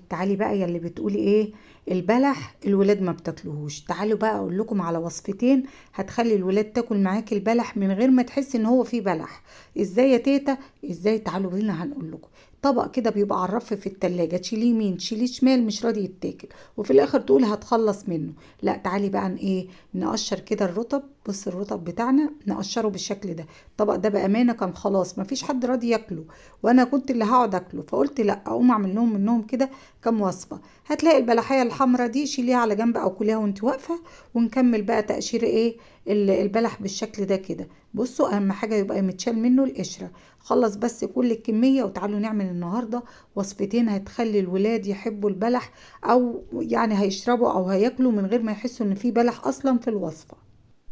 تعالي بقى يا اللي بتقولي ايه البلح الولاد ما بتاكلوهوش. تعالوا بقى اقول لكم على وصفتين هتخلي الولاد تاكل معاكي البلح من غير ما تحسي ان هو فيه بلح. ازاي يا تيتا؟ ازاي؟ تعالوا بينا هنقول لكم. طبق كده بيبقى على الرف في التلاجة، تشيليه يمين تشيليه شمال مش راضي يتاكل، وفي الاخر تقول هتخلص منه. لا تعالي بقى ايه، نقشر كده الرطب. بص الرطب بتاعنا نقشره بالشكل ده. الطبق ده بامانه كان خلاص مفيش حد راضي ياكله، وانا كنت اللي هقعد اكله، فقلت لا اقوم اعمل لهم منهم كده كام وصفه. هتلاقي البلحيه الحمراء دي شيليها على جنب او كليها وانت واقفه، ونكمل بقى تقشير ايه البلح بالشكل ده كده. بصوا اهم حاجه يبقى متشال منه القشره. خلص بس كل الكميه وتعالوا نعمل النهارده وصفتين هتخلي الولاد يحبوا البلح، او يعني هيشربوا او هياكلوا من غير ما يحسوا ان في بلح اصلا في الوصفه.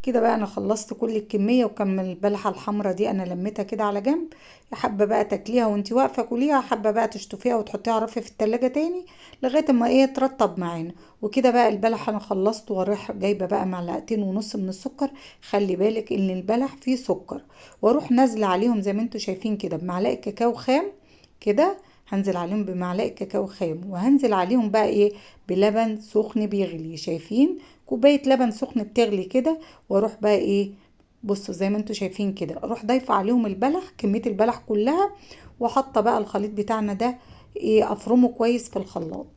كده بقى انا خلصت كل الكميه، وكمل البلحه الحمراء دي انا لميتها كده على جنب. حابه بقى تاكليها وانتي واقفه كليها، حابه بقى تشطفيها وتحطيها على رف في التلاجة تاني لغايه ما ايه ترطب معانا. وكده بقى البلح انا خلصت، واروح جايبه بقى معلقتين ونص من السكر. خلي بالك ان البلح فيه سكر. واروح نازله عليهم زي ما انتوا شايفين كده بمعلقه كاكاو خام كده. هنزل عليهم بمعلقه كاكاو خام، وهنزل عليهم بقى ايه بلبن سخن بيغلي. شايفين كوبايه لبن سخن بتغلي كده. واروح بقى ايه، بصوا زي ما انتوا شايفين كده اروح ضايفه عليهم البلح، كميه البلح كلها. وحاطه بقى الخليط بتاعنا ده ايه افرمه كويس في الخلاط.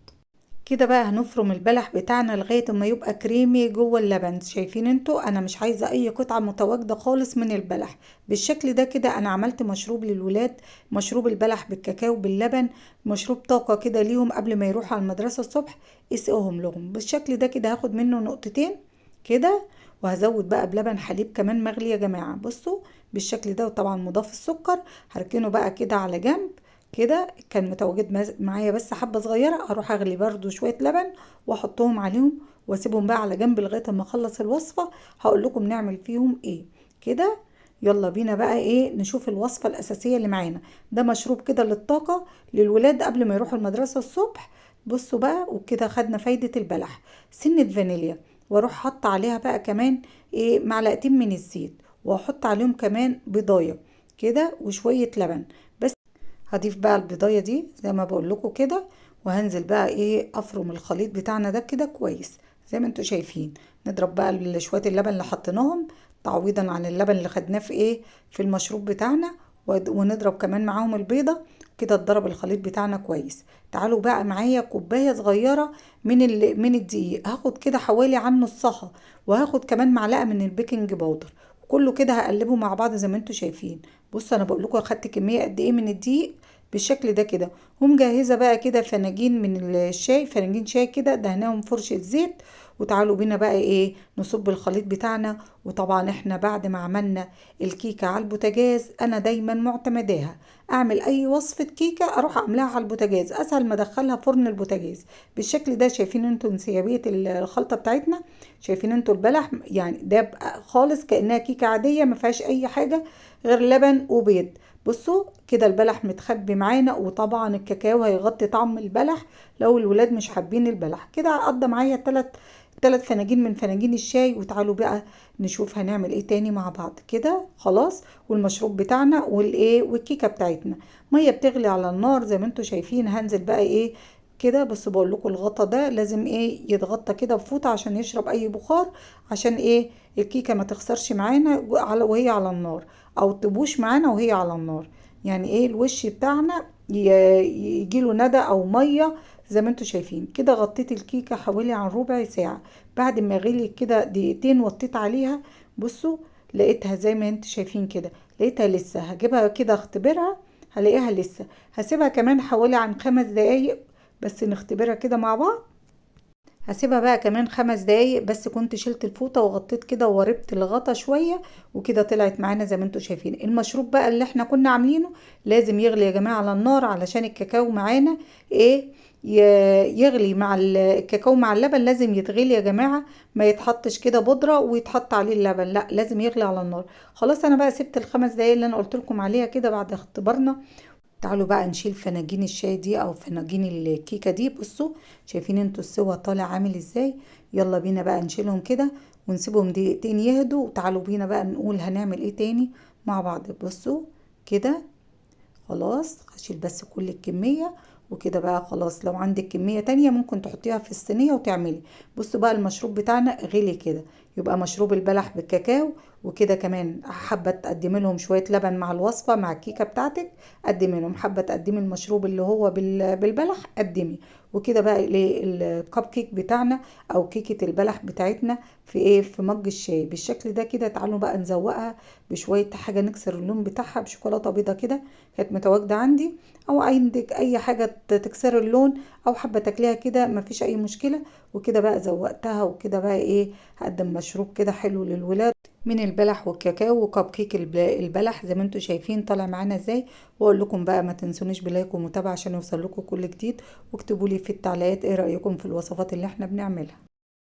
كده بقى هنفرم البلح بتاعنا لغايه ما يبقى كريمي جوه اللبن. شايفين انتوا انا مش عايزه اي قطعه متواجده خالص من البلح. بالشكل ده كده انا عملت مشروب للولاد، مشروب البلح بالكاكاو باللبن، مشروب طاقه كده ليهم قبل ما يروحوا على المدرسه الصبح. اسقهم لهم بالشكل ده كده. هاخد منه نقطتين كده، وهزود بقى بلبن حليب كمان مغلي يا جماعه. بصوا بالشكل ده، وطبعا مضاف السكر. هركنه بقى كده على جنب. كده كان متواجد معايا بس حبة صغيرة، اروح اغلي برضو شوية لبن واحطهم عليهم، واسيبهم بقى على جنب لغاية ما اخلص الوصفة. هقول لكم نعمل فيهم ايه كده. يلا بينا بقى ايه نشوف الوصفة الاساسية اللي معانا. ده مشروب كده للطاقة للولاد قبل ما يروحوا المدرسة الصبح. بصوا بقى وكده خدنا فايدة البلح. سنة فانيليا، واروح حط عليها بقى كمان ايه معلقتين من الزيت، واحط عليهم كمان بيضاية كده وشوية لبن. هضيف بقى البضايه دي زي ما بقول لكم كده، وهنزل بقى ايه افرم الخليط بتاعنا ده كده كويس زي ما انتوا شايفين. نضرب بقى شويه اللبن اللي حطيناهم تعويضا عن اللبن اللي خدناه في ايه في المشروب بتاعنا، ونضرب كمان معاهم البيضه. كده اتضرب الخليط بتاعنا كويس. تعالوا بقى معايا كوبايه صغيره من الدقيق، هاخد كده حوالي عن نصها، وهاخد كمان معلقه من البيكنج باودر. كله كده هقلبه مع بعض زي ما انتوا شايفين. بص انا بقول لكم اخدت كميه قد ايه من الدقيق بالشكل ده كده. ومجهزه بقى كده فناجين من الشاي، فناجين شاي كده دهناهم فرشه زيت. وتعالوا بينا بقى ايه نصب الخليط بتاعنا. وطبعا احنا بعد ما عملنا الكيكه على البوتاجاز، انا دايما معتمداها اعمل اي وصفه كيكه اروح اعملها على البوتاجاز اسهل ما ادخلها فرن البوتاجاز. بالشكل ده شايفين انتوا انسيابيه الخلطه بتاعتنا. شايفين انتوا البلح يعني ده بقى خالص كانها كيكه عاديه ما فيهاش اي حاجه غير لبن وبيض. بصوا كده البلح متخبي معانا، وطبعا الكاكاو هيغطي طعم البلح لو الولاد مش حابين البلح. كده قضى معايا تلات فناجين من فناجين الشاي. وتعالوا بقى نشوف هنعمل ايه تاني مع بعض. كده خلاص والمشروب بتاعنا والايه والكيكه بتاعتنا. ميه بتغلي على النار زي ما انتوا شايفين. هنزل بقى ايه كده. بس بقول لكم الغطا ده لازم ايه يتغطى كده بفوطه عشان يشرب اي بخار، عشان ايه الكيكه ما تخسرش معانا وهي على النار، او تبوش معانا وهي على النار. يعني ايه الوش بتاعنا يجيله ندى او ميه. زي ما انتوا شايفين كده غطيت الكيكه حوالي عن ربع ساعه. بعد ما غليت كده دقيقتين وطيت عليها. بصوا لقيتها زي ما انتوا شايفين كده، لقيتها لسه. هجيبها كده اختبرها، هلاقيها لسه. هسيبها كمان حوالي عن 5 دقايق بس نختبرها كده مع بعض. هسيبها بقى كمان 5 دقايق بس. كنت شلت الفوطة وغطيت كده ووربت الغطا شوية. وكده طلعت معانا زي ما انتوا شايفين. المشروب بقى اللي احنا كنا عاملينه لازم يغلي يا جماعة على النار علشان الكاكاو معانا ايه يغلي مع الكاكاو مع اللبن. لازم يتغلي يا جماعة، ما يتحطش كده بودرة ويتحط عليه اللبن، لا لازم يغلي على النار. خلاص انا بقى سبت ال5 دقايق اللي انا قلت لكم عليها كده بعد اختبارنا. تعالوا بقى نشيل فناجين الشاي دي او فناجين الكيكه دي. بصوا شايفين انتوا السوا طالع عامل ازاي. يلا بينا بقى نشيلهم كده ونسيبهم دقيقتين يهدوا. وتعالوا بينا بقى نقول هنعمل ايه تاني مع بعض. بصوا كده خلاص هشيل بس كل الكميه. وكده بقى خلاص. لو عندك كمية تانية ممكن تحطيها في الصينية وتعملي. بصوا بقى المشروب بتاعنا غلي كده، يبقى مشروب البلح بالكاكاو. وكده كمان حابة تقدمي لهم شوية لبن مع الوصفة مع الكيكة بتاعتك، قدمي لهم. حابة تقدمي المشروب اللي هو بالبلح، قدمي. وكده بقى الكب كيك بتاعنا او كيكة البلح بتاعتنا في ايه، في مج الشاي بالشكل ده كده. تعالوا بقى نزوقها بشوية حاجة نكسر اللون بتاعها بشوكولاتة بيضة كده، كانت متواجدة عندي. او عندك اي حاجة تكسر اللون، او حابة تاكليها كده مفيش اي مشكلة. وكده بقى زوقتها. وكده بقى ايه، هقدم مشروب كده حلو للولاد من البلح والكاكاو وكب كيك البلح زي ما انتم شايفين طالع معانا ازاي. واقول لكم بقى ما تنسونيش بلايك ومتابعة عشان يوصل لكم كل جديد. واكتبوا لي في التعليقات ايه رأيكم في الوصفات اللي احنا بنعملها.